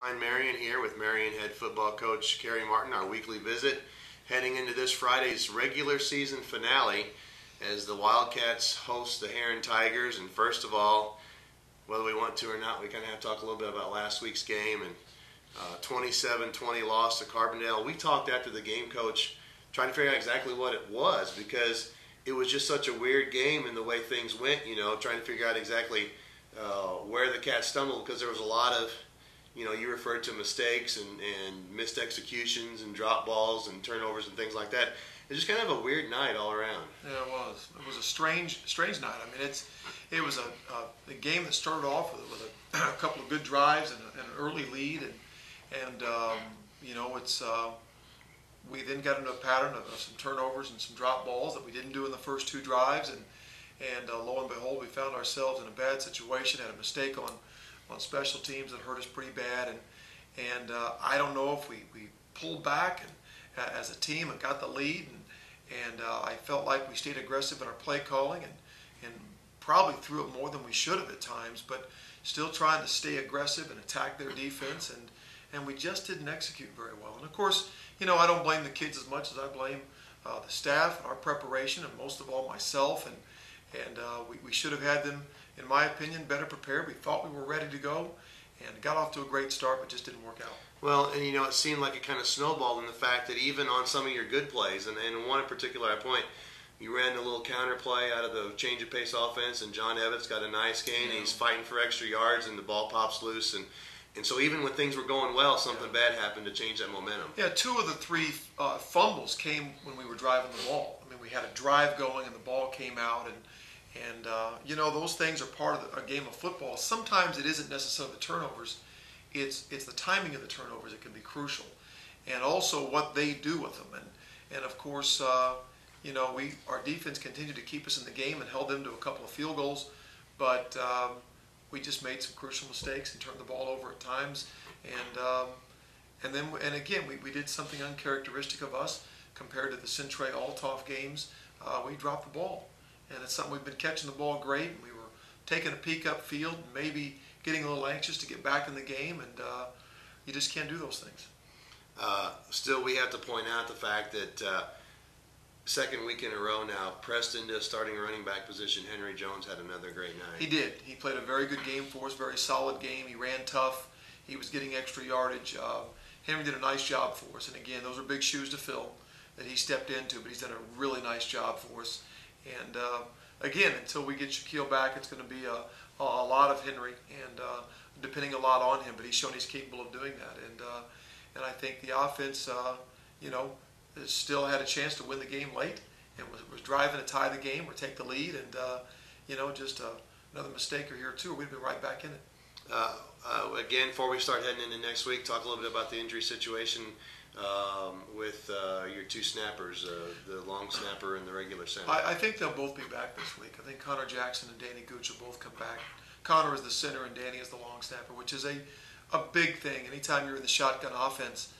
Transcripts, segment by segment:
Dateline Marion here with Marion head football coach Kerry Martin, our weekly visit, heading into this Friday's regular season finale as the Wildcats host the Herrin Tigers. And first of all, whether we want to or not, we kind of have to talk a little bit about last week's game and 27-20 loss to Carbondale. We talked after the game, Coach, trying to figure out exactly what it was because it was just such a weird game in the way things went, trying to figure out exactly where the Cats stumbled because there was a lot of, you referred to mistakes and missed executions and drop balls and turnovers and things like that. It was just kind of a weird night all around. Yeah, it was. It was a strange night. I mean, it was a game that started off with a couple of good drives and an early lead, and we then got into a pattern of some turnovers and some drop balls that we didn't do in the first two drives, and lo and behold, we found ourselves in a bad situation. Had a mistake on special teams that hurt us pretty bad, and I don't know if we pulled back and as a team and got the lead, and I felt like we stayed aggressive in our play calling and probably threw it more than we should have at times, but still trying to stay aggressive and attack their defense, and we just didn't execute very well. And of course, I don't blame the kids as much as I blame the staff and our preparation, and most of all myself, and we should have had them, in my opinion, better prepared. We thought we were ready to go and got off to a great start, but just didn't work out. Well, and it seemed like it kind of snowballed in the fact that even on some of your good plays, and one in particular I point, you ran a little counter play out of the change of pace offense, and John Evans got a nice gain, and he's fighting for extra yards, and the ball pops loose, and so even when things were going well, something bad happened to change that momentum. Yeah, two of the three fumbles came when we were driving the ball. I mean, we had a drive going, and the ball came out, and those things are part of a game of football. Sometimes it isn't necessarily the turnovers. It's the timing of the turnovers that can be crucial, and also what they do with them. And of course, our defense continued to keep us in the game and held them to a couple of field goals, but we just made some crucial mistakes and turned the ball over at times. And again, we did something uncharacteristic of us compared to the Centray Althoff games. We dropped the ball. And it's something we've been catching the ball great, and we were taking a peek upfield, and maybe getting a little anxious to get back in the game, and you just can't do those things. Still, we have to point out the fact that second week in a row now, pressed into a starting running back position, Henry Jones had another great night. He did. He played a very good game for us, very solid game. He ran tough. He was getting extra yardage. Henry did a nice job for us, and again, those are big shoes to fill that he stepped into, but he's done a really nice job for us. And again, until we get Shaquille back, it's going to be a lot of Henry and depending a lot on him. But he's shown he's capable of doing that. And I think the offense, still had a chance to win the game late and was driving to tie the game or take the lead. And just another mistake or here or two, we'd be right back in it. Again, before we start heading into next week, talk a little bit about the injury situation with your two snappers, the long snapper and the regular center. I think they'll both be back this week. I think Connor Jackson and Danny Gooch will both come back. Connor is the center and Danny is the long snapper, which is a big thing. Anytime you're in the shotgun offense,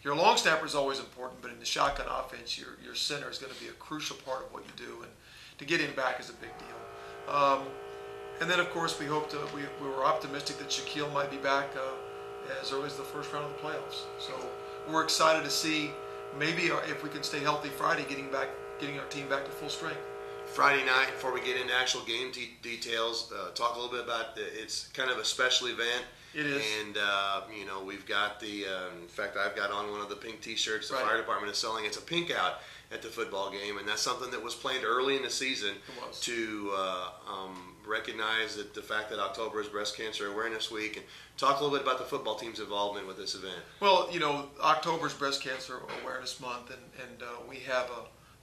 your long snapper is always important, but in the shotgun offense, your center is going to be a crucial part of what you do, and to get him back is a big deal. And then, of course, we were optimistic that Shaquille might be back as early as the first round of the playoffs. So we're excited to see maybe if we can stay healthy Friday, getting our team back to full strength. Friday night, before we get into actual game details, talk a little bit about it's kind of a special event. It is. And, we've got in fact, I've got on one of the pink T-shirts the fire department is selling. It's a pink out at the football game, and that's something that was planned early in the season to recognize that the fact that October is Breast Cancer Awareness Week, and talk a little bit about the football team's involvement with this event. Well, October is Breast Cancer Awareness Month, and we have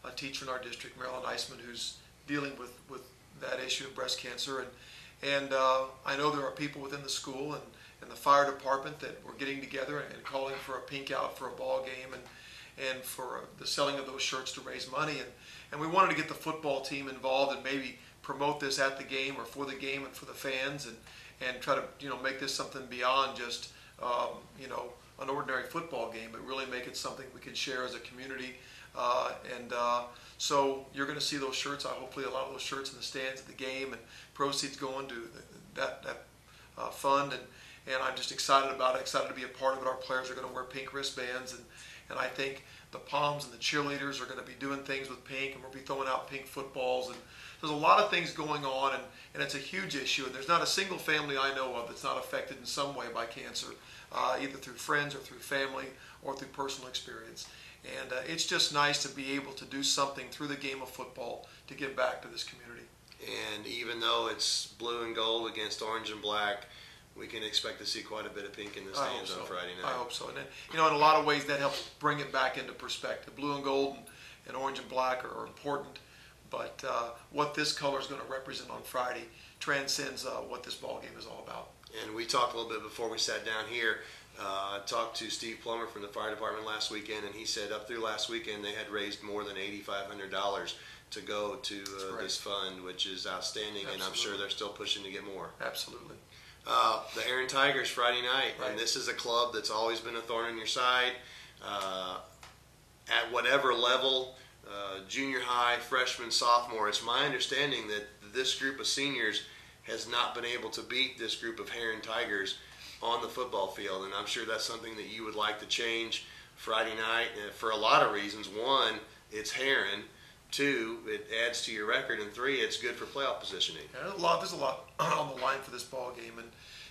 a teacher in our district, Marilyn Eisman, who's dealing with that issue of breast cancer, and I know there are people within the school and the fire department that we're getting together and calling for a pink out for a ball game and for the selling of those shirts to raise money, and we wanted to get the football team involved and maybe promote this at the game or for the game and for the fans, and try to make this something beyond just an ordinary football game, but really make it something we can share as a community. So you're going to see those shirts, hopefully a lot of those shirts in the stands at the game, and proceeds going to that fund. and I'm just excited about it, excited to be a part of it. Our players are going to wear pink wristbands, and I think the Poms and the cheerleaders are going to be doing things with pink, and we'll be throwing out pink footballs. And there's a lot of things going on, and it's a huge issue. And there's not a single family I know of that's not affected in some way by cancer, either through friends or through family or through personal experience. And it's just nice to be able to do something through the game of football to give back to this community. And even though it's blue and gold against orange and black, we can expect to see quite a bit of pink in the stands on Friday night. I hope so. And in a lot of ways that helps bring it back into perspective. Blue and gold and orange and black are important, but what this color is going to represent on Friday transcends what this ball game is all about. And we talked a little bit before we sat down here. I talked to Steve Plummer from the fire department last weekend, and he said up through last weekend they had raised more than $8,500 to go to this fund, which is outstanding. Absolutely. And I'm sure they're still pushing to get more. Absolutely. The Herrin Tigers Friday night, right. And this is a club that's always been a thorn in your side. At whatever level, junior high, freshman, sophomore, it's my understanding that this group of seniors has not been able to beat this group of Herrin Tigers on the football field, and I'm sure that's something that you would like to change Friday night for a lot of reasons. One, it's Herrin. Two, it adds to your record, and three, it's good for playoff positioning. Yeah, there's a lot on the line for this ball game, and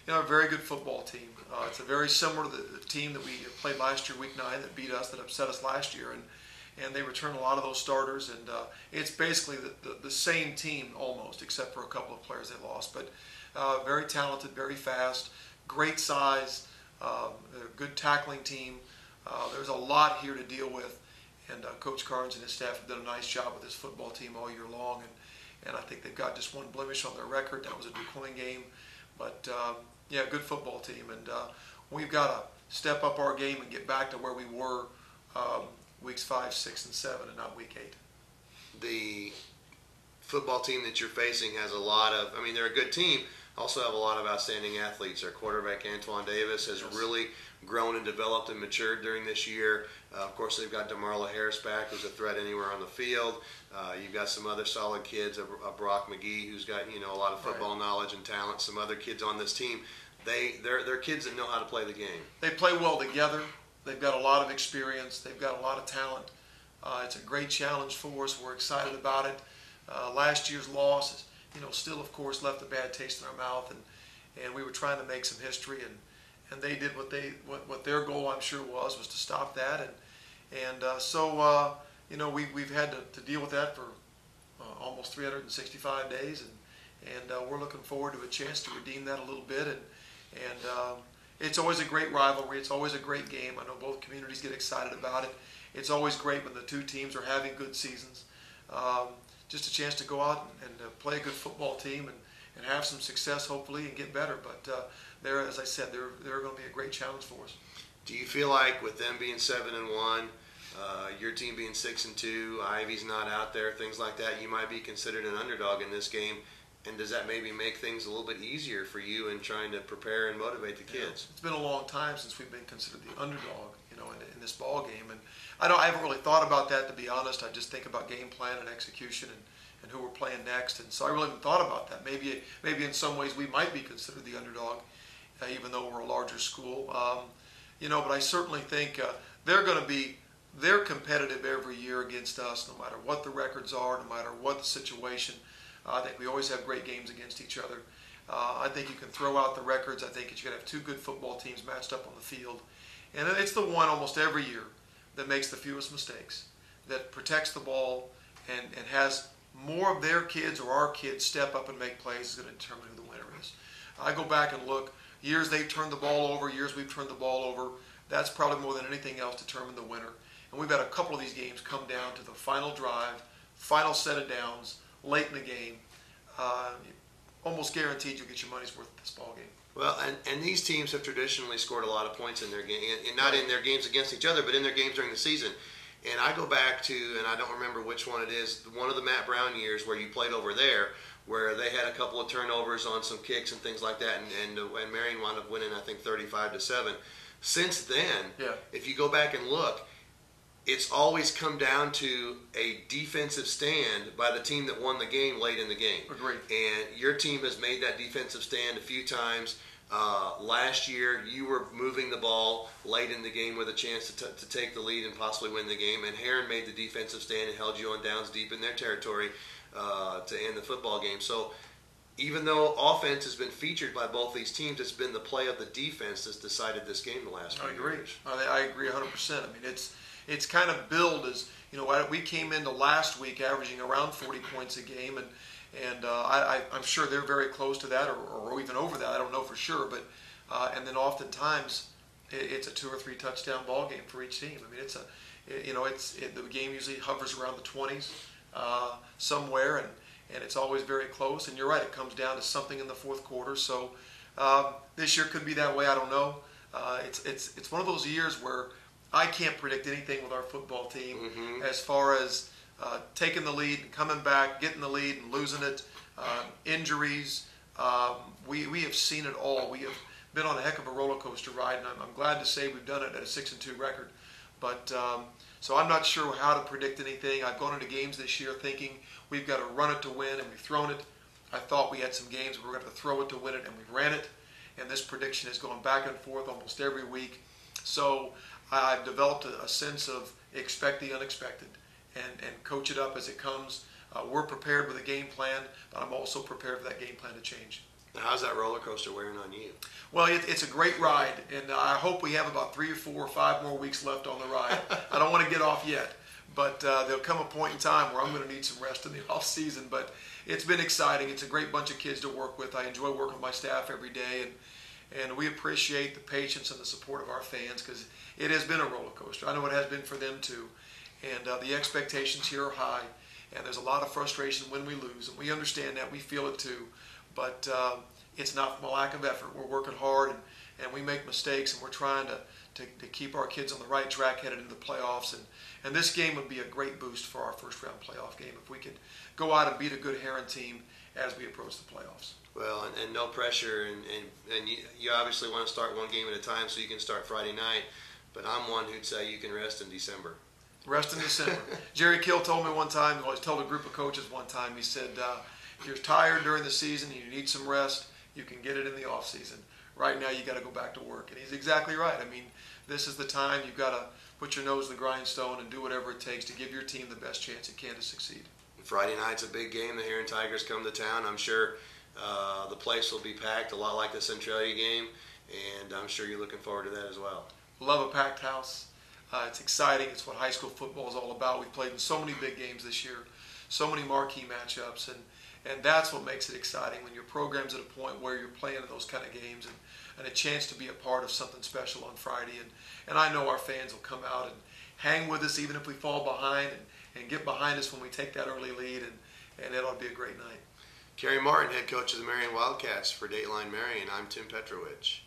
a very good football team. It's a very similar to the team that we played last year, Week 9, that beat us, that upset us last year, and they returned a lot of those starters, and it's basically the same team almost, except for a couple of players they lost. But very talented, very fast, great size, good tackling team. There's a lot here to deal with. And Coach Carnes and his staff have done a nice job with this football team all year long. And I think they've got just one blemish on their record. That was a DuQuoin game. But, good football team. And we've got to step up our game and get back to where we were weeks 5, 6, and 7, and not week 8. The football team that you're facing has a lot of, they're a good team, also have a lot of outstanding athletes. Our quarterback, Antoine Davis, has really grown and developed and matured during this year. Of course, they've got DeMarla Harris back, who's a threat anywhere on the field. You've got some other solid kids, Brock McGee, who's got a lot of football knowledge and talent. Some other kids on this team. They're kids that know how to play the game. They play well together. They've got a lot of experience. They've got a lot of talent. It's a great challenge for us. We're excited about it. Last year's loss, still of course left a bad taste in our mouth, and we were trying to make some history, and they did what their goal, I'm sure, was to stop that, so we've had to deal with that for almost 365 days, and we're looking forward to a chance to redeem that a little bit, and it's always a great rivalry. It's always a great game. I know both communities get excited about it. It's always great when the two teams are having good seasons. Just a chance to go out and play a good football team and have some success, hopefully, and get better. But as I said, they're going to be a great challenge for us. Do you feel like with them being 7-1, your team being 6-2, Ivy's not out there, things like that, you might be considered an underdog in this game? And does that maybe make things a little bit easier for you in trying to prepare and motivate the kids? It's been a long time since we've been considered the underdog, in this ball game, and I haven't really thought about that, to be honest. I just think about game plan and execution and who we're playing next, and so I really haven't thought about that. Maybe in some ways we might be considered the underdog, even though we're a larger school. But I certainly think they're competitive every year against us, no matter what the records are, no matter what the situation. I think we always have great games against each other. I think you can throw out the records. I think you're going to have two good football teams matched up on the field. And it's the one almost every year that makes the fewest mistakes, that protects the ball and has more of their kids or our kids step up and make plays is going to determine who the winner is. I go back and look, years they've turned the ball over, years we've turned the ball over. That's probably more than anything else determined the winner. And we've had a couple of these games come down to the final drive, final set of downs, late in the game. Almost guaranteed you'll get your money's worth at this ball game. Well, and these teams have traditionally scored a lot of points in their game, and not in their games against each other, but in their games during the season. And I go back to, and I don't remember which one it is, one of the Matt Brown years where you played over there, where they had a couple of turnovers on some kicks and things like that, and Marion wound up winning, I think, 35-7. Since then, if you go back and look, it's always come down to a defensive stand by the team that won the game late in the game. Agreed. And your team has made that defensive stand a few times. Last year, you were moving the ball late in the game with a chance to take the lead and possibly win the game, and Herrin made the defensive stand and held you on downs deep in their territory to end the football game. So even though offense has been featured by both these teams, it's been the play of the defense that's decided this game the last few years. I agree 100%. I mean, it's kind of billed as, we came into last week averaging around 40 points a game, and I'm sure they're very close to that or even over that. I don't know for sure, but and then oftentimes it's a 2 or 3 touchdown ball game for each team. I mean, the game usually hovers around the 20s somewhere, and it's always very close. And you're right, it comes down to something in the fourth quarter. So this year could be that way. I don't know. It's one of those years where I can't predict anything with our football team as far as taking the lead and coming back, getting the lead and losing it, injuries. We have seen it all. We have been on a heck of a roller coaster ride, and I'm glad to say we've done it at a 6-2 record. But so I'm not sure how to predict anything. I've gone into games this year thinking we've got to run it to win, and we've thrown it. I thought we had some games where we're going to throw it to win it, and we ran it. And this prediction is going back and forth almost every week. So I've developed a sense of expect the unexpected and coach it up as it comes. We're prepared with a game plan, but I'm also prepared for that game plan to change. Now, how's that roller coaster wearing on you? Well, it's a great ride, and I hope we have about 3 or 4 or 5 more weeks left on the ride. I don't want to get off yet, but there'll come a point in time where I'm going to need some rest in the off season. But it's been exciting. It's a great bunch of kids to work with. I enjoy working with my staff every day, and we appreciate the patience and the support of our fans because it has been a roller coaster. I know it has been for them too, and the expectations here are high, and there's a lot of frustration when we lose, and we understand that. We feel it too, but it's not from a lack of effort. We're working hard, and we make mistakes, and we're trying to keep our kids on the right track headed into the playoffs. And this game would be a great boost for our first-round playoff game if we could go out and beat a good Herrin team as we approach the playoffs. Well, and no pressure, and you obviously want to start one game at a time so you can start Friday night, but I'm one who'd say you can rest in December. Rest in December. Jerry Kill told me one time, I told a group of coaches one time, he said, if you're tired during the season and you need some rest, you can get it in the off season. Right now you got to go back to work. And he's exactly right. I mean, this is the time you've got to put your nose to the grindstone and do whatever it takes to give your team the best chance it can to succeed. Friday night's a big game. The Herrin Tigers come to town. I'm sure the place will be packed, a lot like the Centralia game, and I'm sure you're looking forward to that as well. Love a packed house. It's exciting. It's what high school football is all about. We've played in so many big games this year, so many marquee matchups, and that's what makes it exciting when your program's at a point where you're playing in those kind of games and a chance to be a part of something special on Friday. And I know our fans will come out and hang with us even if we fall behind and get behind us when we take that early lead, and it'll be a great night. Kerry Martin, head coach of the Marion Wildcats for Dateline Marion. I'm Tim Petrowich.